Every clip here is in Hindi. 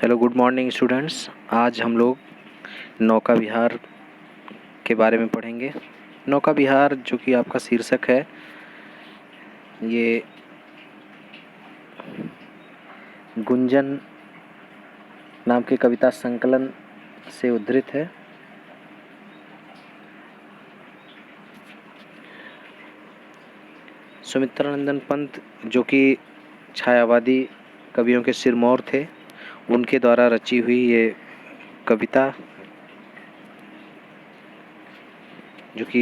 Hello good morning students. आज हम लोग नौका विहार के बारे में पढ़ेंगे। नौका विहार जो कि आपका शीर्षक है, ये गुंजन नाम के कविता संकलन से उद्धृत है। सुमित्रानंदन पंत जो कि छायावादी कवियों के सिरमौर थे, उनके द्वारा रची हुई ये कविता जो कि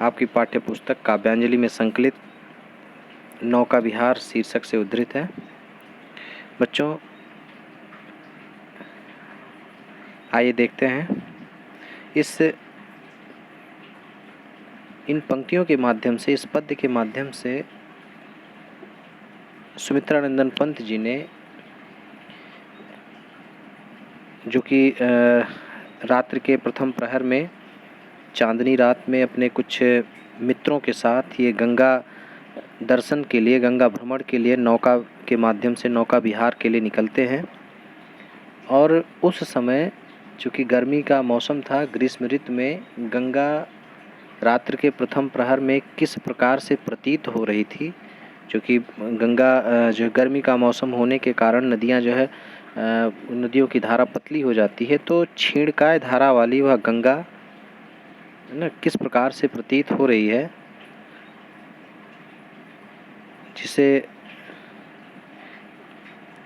आपकी पाठ्य पुस्तक काव्यांजलि में संकलित नौका विहार शीर्षक से उद्धृत है। बच्चों, आइए देखते हैं इन पंक्तियों के माध्यम से, इस पद्य के माध्यम से सुमित्रानंदन पंत जी ने जो कि रात्रि के प्रथम प्रहर में, चांदनी रात में अपने कुछ मित्रों के साथ ये गंगा दर्शन के लिए, गंगा भ्रमण के लिए नौका के माध्यम से नौका विहार के लिए निकलते हैं। और उस समय चूँकि गर्मी का मौसम था, ग्रीष्म ऋतु में गंगा रात्रि के प्रथम प्रहर में किस प्रकार से प्रतीत हो रही थी, क्योंकि गंगा जो गर्मी का मौसम होने के कारण नदियाँ जो है, नदियों की धारा पतली हो जाती है, तो छीणकाय धारा वाली वह गंगा ना किस प्रकार से प्रतीत हो रही है, जिसे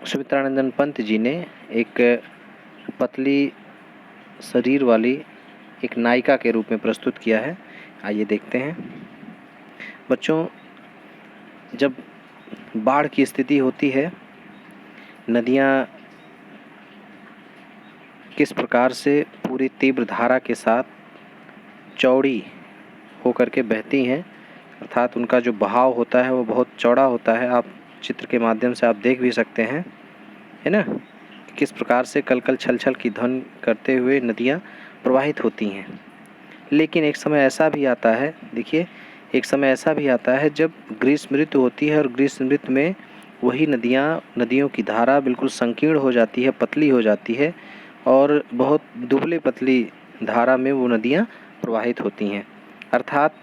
सुमित्रानंदन पंत जी ने एक पतली शरीर वाली एक नायिका के रूप में प्रस्तुत किया है। आइए देखते हैं। बच्चों, जब बाढ़ की स्थिति होती है, नदियाँ किस प्रकार से पूरी तीव्र धारा के साथ चौड़ी होकर के बहती हैं, अर्थात उनका जो बहाव होता है वो बहुत चौड़ा होता है। आप चित्र के माध्यम से आप देख भी सकते हैं, है ना, किस प्रकार से कलकल छल छल की ध्वनि करते हुए नदियाँ प्रवाहित होती हैं। लेकिन एक समय ऐसा भी आता है, देखिए, एक समय ऐसा भी आता है जब ग्रीष्म ऋतु होती है और ग्रीष्म ऋतु में वही नदियों की धारा बिल्कुल संकीर्ण हो जाती है, पतली हो जाती है और बहुत दुबले पतली धारा में वो नदियाँ प्रवाहित होती हैं। अर्थात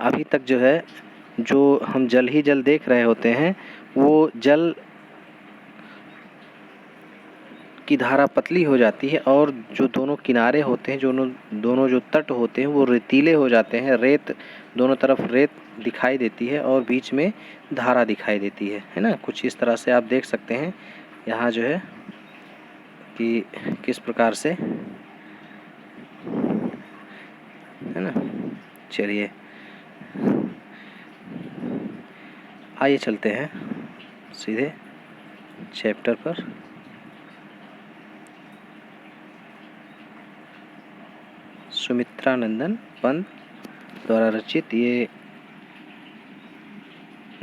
अभी तक जो है, जो हम जल ही जल देख रहे होते हैं, वो जल की धारा पतली हो जाती है और जो दोनों किनारे होते हैं, दोनों जो तट होते हैं, वो रेतीले हो जाते हैं। रेत, दोनों तरफ रेत दिखाई देती है और बीच में धारा दिखाई देती है ना। कुछ इस तरह से आप देख सकते हैं यहाँ जो है कि किस प्रकार से, है ना। चलिए आइए चलते हैं सीधे चैप्टर पर। सुमित्रानंदन पंत द्वारा रचित ये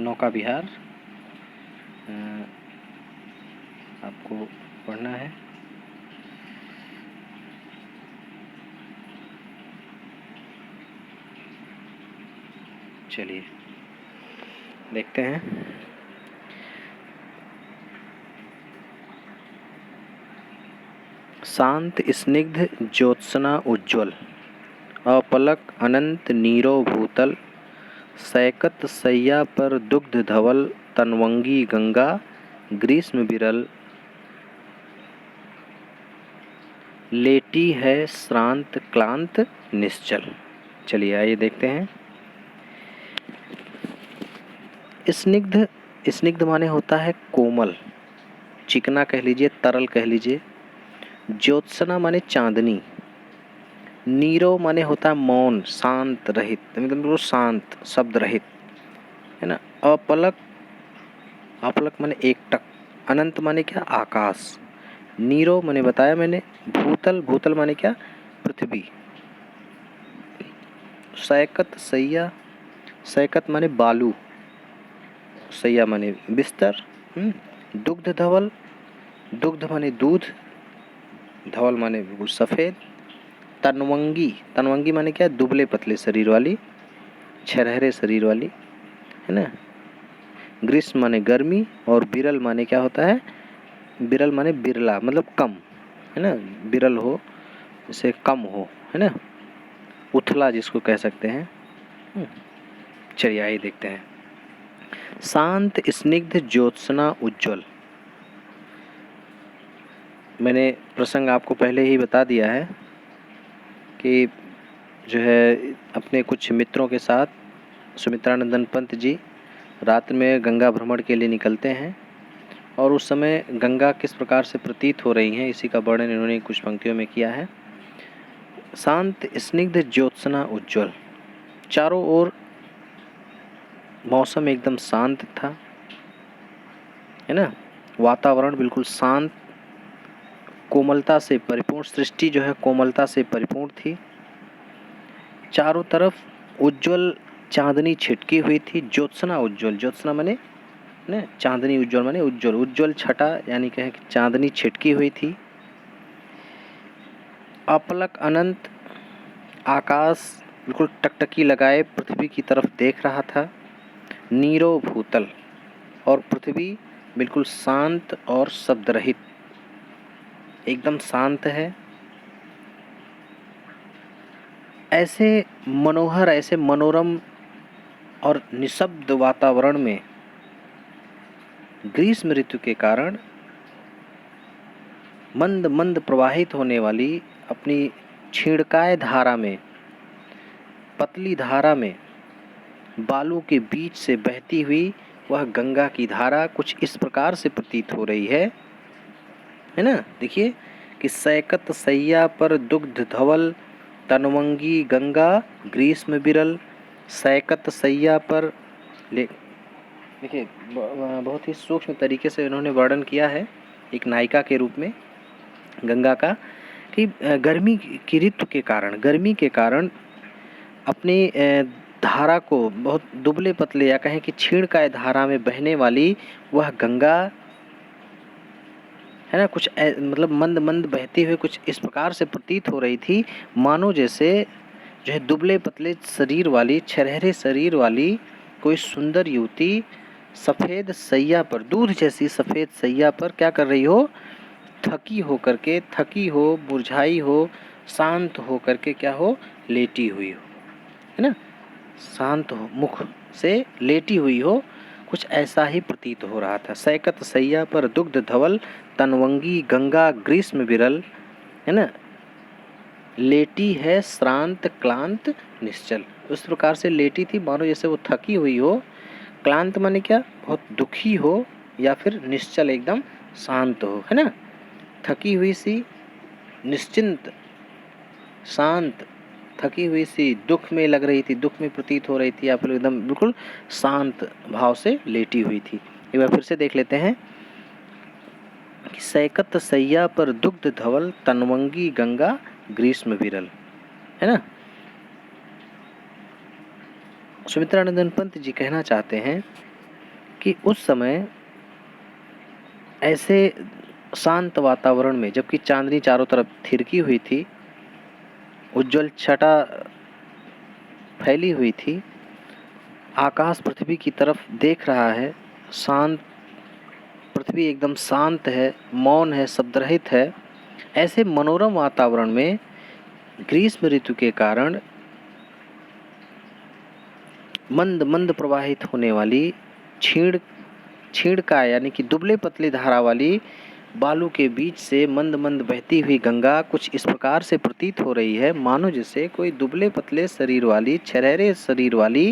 नौका विहार आपको पढ़ना है। चलिए देखते हैं। शांत स्निग्ध ज्योत्सना उज्ज्वल, अपलक अनंत नीरो भूतल, सैकत सैया पर दुग्ध धवल, तनवंगी गंगा ग्रीष्म विरल, लेटी है श्रांत क्लांत निश्चल। चलिए आइए देखते हैं। स्निग्ध, स्निग्ध माने होता है कोमल, चिकना कह लीजिए, तरल कह लीजिए। ज्योत्सना माने चांदनी। नीरव माने होता है मौन, शांत रहित, मतलब वो शांत, शब्द रहित, है ना। अपलक, अपलक माने एकटक। अनंत माने क्या, आकाश। नीरो माने बताया मैंने, भूतल, भूतल माने क्या, पृथ्वी। सैकत सैया, सैकत माने बालू, सैया माने बिस्तर। दुग्ध धवल, दुग्ध माने दूध, धवल माने बिल्कुल सफ़ेद। तनवंगी, तनवंगी माने क्या, दुबले पतले शरीर वाली, छरहरे शरीर वाली, है ना। ग्रीष्म माने गर्मी और विरल माने क्या होता है, बिरल माने बिरला, मतलब कम, है ना। बिरल हो जैसे कम हो, है ना, उथला जिसको कह सकते हैं। चलिए आइए देखते हैं। शांत स्निग्ध ज्योत्सना उज्ज्वल। मैंने प्रसंग आपको पहले ही बता दिया है कि जो है अपने कुछ मित्रों के साथ सुमित्रानंदन पंत जी रात में गंगा भ्रमण के लिए निकलते हैं और उस समय गंगा किस प्रकार से प्रतीत हो रही हैं इसी का वर्णन इन्होंने कुछ पंक्तियों में किया है। शांत स्निग्ध ज्योत्सना उज्ज्वल, चारों ओर मौसम एकदम शांत था, है ना, वातावरण बिल्कुल शांत, कोमलता से परिपूर्ण, सृष्टि जो है कोमलता से परिपूर्ण थी। चारों तरफ उज्ज्वल चांदनी छिटकी हुई थी। ज्योत्सना उज्ज्वल, ज्योत्सना माने ना चांदनी, उज्ज्वल माने उज्ज्वल, उज्ज्वल छटा यानी कहें कि चांदनी छिटकी हुई थी। अपलक अनंत आकाश बिल्कुल टकटकी लगाए पृथ्वी की तरफ देख रहा था। नीरो भूतल, और पृथ्वी बिल्कुल शांत और शब्द रहित, एकदम शांत है। ऐसे मनोहर, ऐसे मनोरम और निशब्द वातावरण में ग्रीष्म ऋतु के कारण मंद मंद प्रवाहित होने वाली अपनी छीड़काए धारा में, पतली धारा में, बालू के बीच से बहती हुई वह गंगा की धारा कुछ इस प्रकार से प्रतीत हो रही है ना। देखिए कि सैकत सैया पर दुग्ध धवल तनवंगी गंगा ग्रीष्म बिरल। सैकत सैया पर देखिए बहुत ही सूक्ष्म तरीके से इन्होंने वर्णन किया है एक नायिका के रूप में गंगा का, कि गर्मी की ऋतु के कारण, गर्मी के कारण अपनी धारा को बहुत दुबले पतले या कहें कि छीड़काए धारा में बहने वाली वह गंगा, है ना, कुछ मतलब मंद मंद बहती हुई कुछ इस प्रकार से प्रतीत हो रही थी मानो जैसे जो है दुबले पतले शरीर वाली, छरहरे शरीर वाली कोई सुंदर युवती सफ़ेद सैया पर, दूध जैसी सफ़ेद सैया पर क्या कर रही हो, थकी हो करके, थकी हो, मुरझाई हो, शांत हो करके क्या हो, लेटी हुई हो, है ना, शांत हो, मुख से लेटी हुई हो, कुछ ऐसा ही प्रतीत हो रहा था। सैकत सैया पर दुग्ध धवल तनवंगी गंगा ग्रीष्म विरल, है ना, लेटी है श्रांत क्लांत निश्चल। उस प्रकार से लेटी थी मानो जैसे वो थकी हुई हो। क्लांत माने क्या, बहुत दुखी हो, या फिर निश्चल एकदम शांत हो, है ना, थकी हुई सी, निश्चिंत, शांत, थकी हुई सी, दुख में लग रही थी, दुख में प्रतीत हो रही थी, या फिर एकदम बिल्कुल शांत भाव से लेटी हुई थी। एक बार फिर से देख लेते हैं कि सैकत सैया पर दुग्ध धवल तनवंगी गंगा ग्रीष्म विरल, है ना। सुमित्रानंदन पंत जी कहना चाहते हैं कि उस समय ऐसे शांत वातावरण में, जबकि चांदनी चारों तरफ थिरकी हुई थी, उज्जवल छटा फैली हुई थी, आकाश पृथ्वी की तरफ देख रहा है, शांत, पृथ्वी एकदम शांत है, मौन है, शब्दरहित है। ऐसे मनोरम वातावरण में ग्रीष्म ऋतु के कारण मंद मंद प्रवाहित होने वाली छीड़का यानी कि दुबले पतले धारा वाली बालू के बीच से मंद मंद बहती हुई गंगा कुछ इस प्रकार से प्रतीत हो रही है मानो जैसे कोई दुबले पतले शरीर वाली, छरहरे शरीर वाली,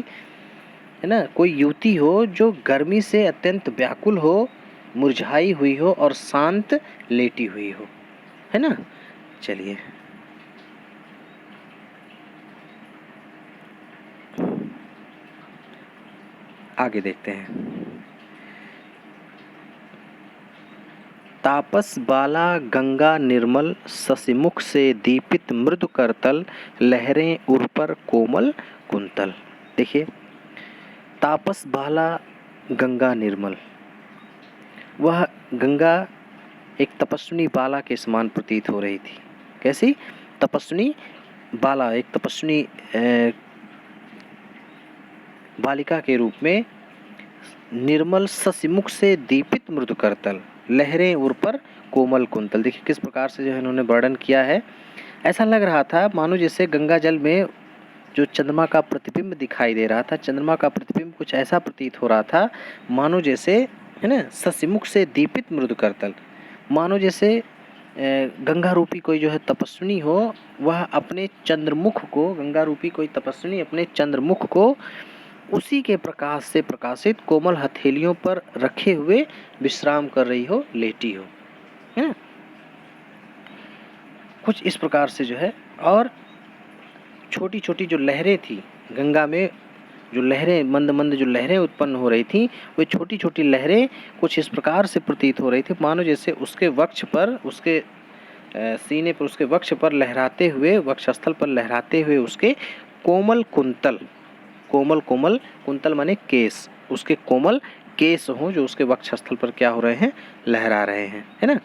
है ना, कोई युवती हो जो गर्मी से अत्यंत व्याकुल हो, मुरझाई हुई हो और शांत लेटी हुई हो, है ना। चलिए आगे देखते हैं। तापस बाला गंगा निर्मल, शशिमुख से दीपित मृदु करतल, लहरें उर पर कोमल कुंतल। देखिए तापस बाला गंगा निर्मल, वह गंगा एक तपस्विनी बाला के समान प्रतीत हो रही थी। कैसी तपस्विनी बाला, एक तपस्विनी बालिका के रूप में, निर्मल शशिमुख से दीपित मृदु करतल, लहरें उर पर कोमल कुंतल। देखिए किस प्रकार से जो है इन्होंने वर्णन किया है। ऐसा लग रहा था मानो जैसे गंगा जल में जो चंद्रमा का प्रतिबिंब दिखाई दे रहा था, चंद्रमा का प्रतिबिंब कुछ ऐसा प्रतीत हो रहा था मानो जैसे, है ना, ससिमुख से दीपित मृदु करतल, मानो जैसे गंगा रूपी कोई जो है तपस्विनी हो, वह अपने चंद्रमुख को, गंगा रूपी कोई तपस्विनी अपने चंद्रमुख को उसी के प्रकाश से प्रकाशित कोमल हथेलियों पर रखे हुए विश्राम कर रही हो, लेटी हो, है ना, कुछ इस प्रकार से जो है। और छोटी छोटी जो लहरें थी गंगा में, जो लहरें मंद मंद जो लहरें उत्पन्न हो रही थी, वे छोटी छोटी लहरें कुछ इस प्रकार से प्रतीत हो रही थी मानो जैसे उसके वक्ष पर, उसके सीने पर, उसके वक्ष पर लहराते हुए, वक्षस्थल पर लहराते हुए उसके कोमल कुंतल, कोमल कोमल कुंतल माने केस, उसके कोमल केस हों जो उसके वक्षस्थल पर क्या हो रहे हैं, लहरा रहे हैं, है ना।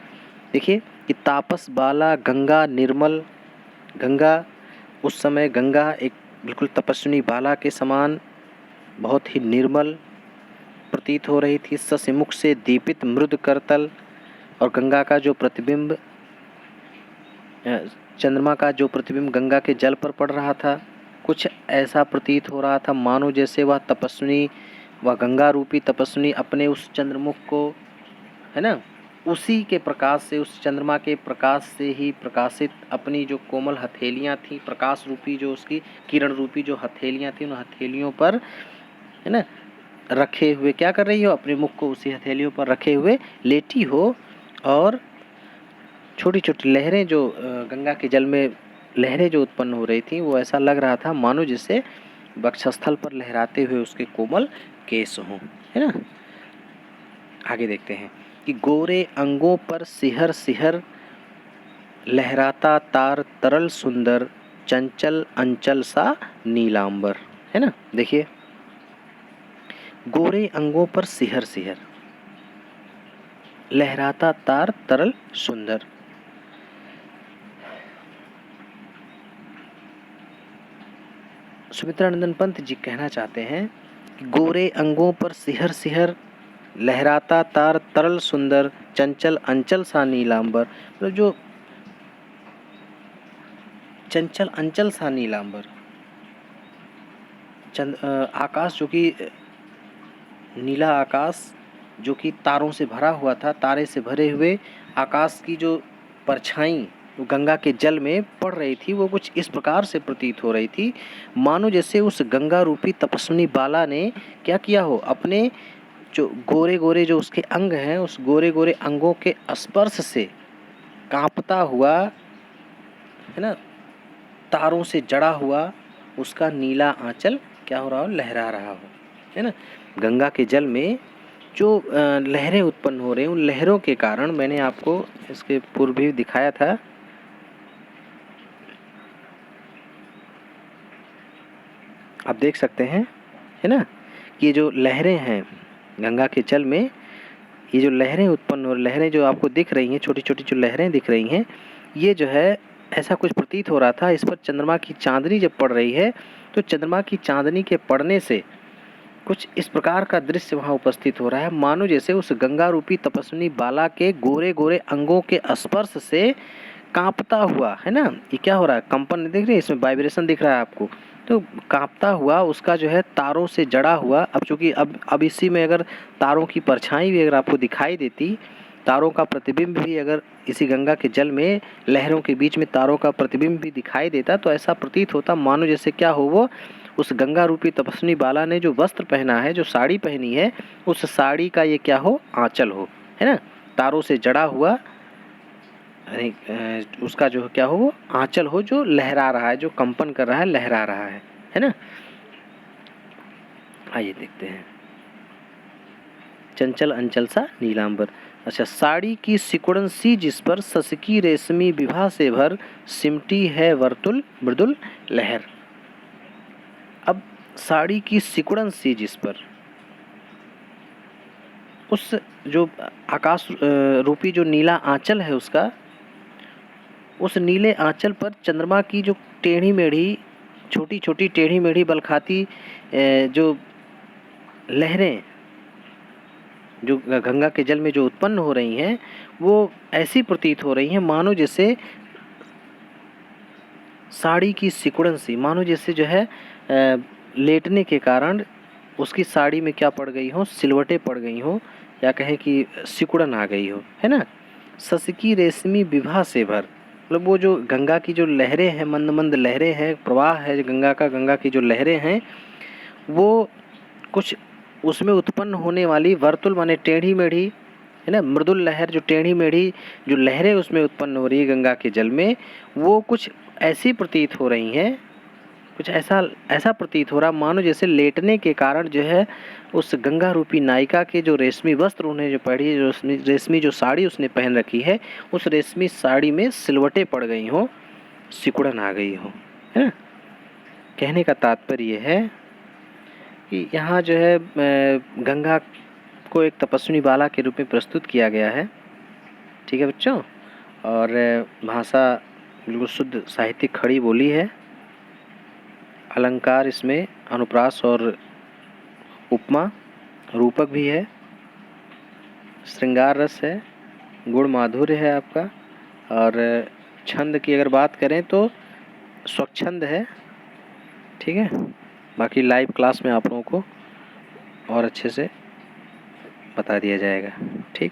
देखिए कि तापस बाला गंगा निर्मल, गंगा उस समय गंगा एक बिल्कुल तपस्विनी बाला के समान बहुत ही निर्मल प्रतीत हो रही थी, ससिमुख से दीपित मृदु करतल, और गंगा का जो प्रतिबिंब, चंद्रमा का जो प्रतिबिंब गंगा के जल पर पड़ रहा था, कुछ ऐसा प्रतीत हो रहा था मानो जैसे वह तपस्विनी, वह गंगा रूपी तपस्विनी अपने उस चंद्रमुख को, है ना, उसी के प्रकाश से, उस चंद्रमा के प्रकाश से ही प्रकाशित अपनी जो कोमल हथेलियां थी, प्रकाश रूपी जो उसकी किरण रूपी जो हथेलियां थी, उन हथेलियों पर, है ना, रखे हुए क्या कर रही हो, अपने मुख को उसी हथेलियों पर रखे हुए लेटी हो, और छोटी छोटी लहरें जो गंगा के जल में लहरें जो उत्पन्न हो रही थी, वो ऐसा लग रहा था मानो जैसे वक्षस्थल पर लहराते हुए उसके कोमल केस हों, है ना। आगे देखते हैं कि गोरे अंगों पर सिहर सिहर लहराता तार तरल सुंदर, चंचल अंचल सा नीलांबर, है ना। देखिए गोरे अंगों पर सिहर सिहर लहराता तार तरल सुंदर, सुमित्रा नंदन पंत जी कहना चाहते हैं कि गोरे अंगों पर सिहर सिहर लहराता तार तरल सुंदर, चंचल अंचल सा नीलांबर, तो जो चंचल अंचल सा नीलांबर, आकाश जो कि नीला आकाश जो कि तारों से भरा हुआ था, तारे से भरे हुए आकाश की जो परछाई वो गंगा के जल में पड़ रही थी, वो कुछ इस प्रकार से प्रतीत हो रही थी मानो जैसे उस गंगा रूपी तपस्विनी बाला ने क्या किया हो, अपने जो गोरे गोरे जो उसके अंग हैं, उस गोरे गोरे अंगों के स्पर्श से कांपता हुआ, है ना, तारों से जड़ा हुआ उसका नीला आंचल क्या हो रहा हो, लहरा रहा हो, है ना। गंगा के जल में जो लहरें उत्पन्न हो रही हैं, उन लहरों के कारण, मैंने आपको इसके पूर्व भी दिखाया था, आप देख सकते हैं, है ना, कि ये जो लहरें हैं गंगा के जल में, ये जो लहरें उत्पन्न हो, लहरें जो आपको दिख रही हैं, छोटी छोटी जो लहरें दिख रही हैं, ये जो है ऐसा कुछ प्रतीत हो रहा था, इस पर चंद्रमा की चांदनी जब पड़ रही है, तो चंद्रमा की चांदनी के पड़ने से कुछ इस प्रकार का दृश्य वहाँ उपस्थित हो रहा है मानो जैसे उस गंगा रूपी तपस्विनी बाला के गोरे गोरे अंगों के स्पर्श से कांपता हुआ, है ना, ये क्या हो रहा है, कंपन दिख रही है, इसमें वाइब्रेशन दिख रहा है आपको, तो कांपता हुआ उसका जो है तारों से जड़ा हुआ, अब चूंकि अब इसी में अगर तारों की परछाई भी अगर आपको दिखाई देती, तारों का प्रतिबिंब भी अगर इसी गंगा के जल में लहरों के बीच में तारों का प्रतिबिंब भी दिखाई देता, तो ऐसा प्रतीत होता मानो जैसे क्या हो, वो उस गंगा रूपी तपस्विनी बाला ने जो वस्त्र पहना है, जो साड़ी पहनी है, उस साड़ी का ये क्या हो, आंचल हो, है ना, तारों से जड़ा हुआ उसका जो क्या हो, वो आंचल हो जो लहरा रहा है, जो कंपन कर रहा है, लहरा रहा है ना। आइए देखते हैं, चंचल अंचल सा नीलांबर। अच्छा, साड़ी की सिकुड़न सी जिस पर ससकी रेशमी विभा से भर, सिमटी है वर्तुल मृदुल लहर। अब साड़ी की सिकुड़न सी जिस पर, उस जो आकाश रूपी जो नीला आंचल है उसका, उस नीले आंचल पर चंद्रमा की जो टेढ़ी मेढ़ी, छोटी छोटी टेढ़ी मेढ़ी बलखाती जो लहरें जो गंगा के जल में जो उत्पन्न हो रही हैं वो ऐसी प्रतीत हो रही हैं मानो जैसे साड़ी की सिकुड़न सी, मानो जैसे जो है लेटने के कारण उसकी साड़ी में क्या पड़ गई हो, सिलवटें पड़ गई हो, या कहें कि सिकुड़न आ गई हो, है ना। ससकी रेशमी विभा से भर, मतलब वो जो गंगा की जो लहरें हैं, मंद मंद लहरें हैं, प्रवाह है गंगा का, गंगा की जो लहरें हैं वो कुछ उसमें उत्पन्न होने वाली वर्तुल माने टेढ़ी मेढ़ी, है ना, मृदुल लहर, जो टेढ़ी मेढ़ी जो लहरें उसमें उत्पन्न हो रही है गंगा के जल में, वो कुछ ऐसी प्रतीत हो रही हैं, कुछ ऐसा प्रतीत हो रहा मानो जैसे लेटने के कारण जो है उस गंगा रूपी नायिका के जो रेशमी वस्त्र उन्हें जो पड़ी, जो रेशमी जो साड़ी उसने पहन रखी है, उस रेशमी साड़ी में सिलवटें पड़ गई हो, सिकुड़न आ गई हो, है ना। कहने का तात्पर्य है कि यहाँ जो है गंगा को एक तपस्विनी बाला के रूप में प्रस्तुत किया गया है। ठीक है बच्चों, और भाषा बिल्कुल शुद्ध साहित्यिक खड़ी बोली है। अलंकार इसमें अनुप्रास और उपमा, रूपक भी है, श्रृंगार रस है, गुण माधुर्य है आपका, और छंद की अगर बात करें तो स्वच्छंद है। ठीक है, बाकी लाइव क्लास में आप लोगों को और अच्छे से बता दिया जाएगा। ठीक।